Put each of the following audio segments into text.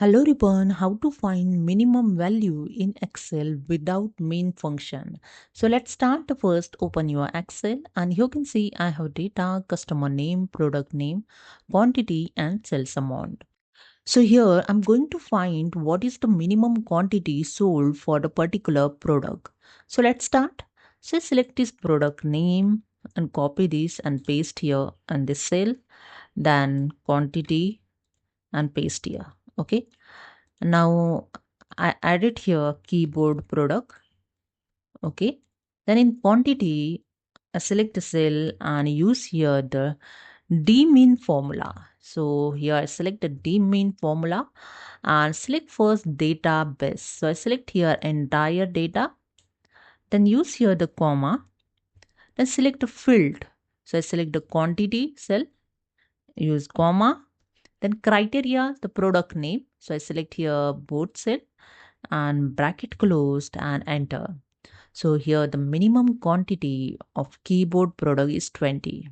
Hello everyone, how to find minimum value in Excel without main function. So let's start. First open your Excel and you can see I have data, customer name, product name, quantity and sales amount. So here I'm going to find what is the minimum quantity sold for the particular product. So let's start. So select this product name and copy this and paste here and this cell, then quantity and paste here. Okay. Now I added here keyboard product. Okay. Then in quantity, I select the cell and use here the dmin formula. So here I select the dmin formula and select first database. So I select here entire data. Then use here the comma. Then select the field. So I select the quantity cell. Use comma. Then criteria, the product name. So I select here both cell and bracket closed and enter. So here the minimum quantity of keyboard product is 20.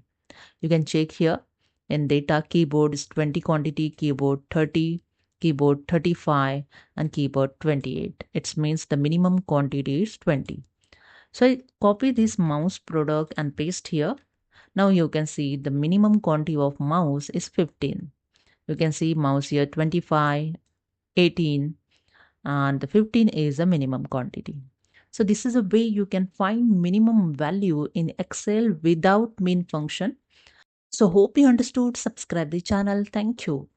You can check here in data keyboard is 20 quantity, keyboard 30, keyboard 35 and keyboard 28. It means the minimum quantity is 20. So I copy this mouse product and paste here. Now you can see the minimum quantity of mouse is 15. You can see mouse here 25, 18 and the 15 is a minimum quantity. So this is a way you can find minimum value in Excel without main function. So hope you understood. Subscribe the channel. Thank you.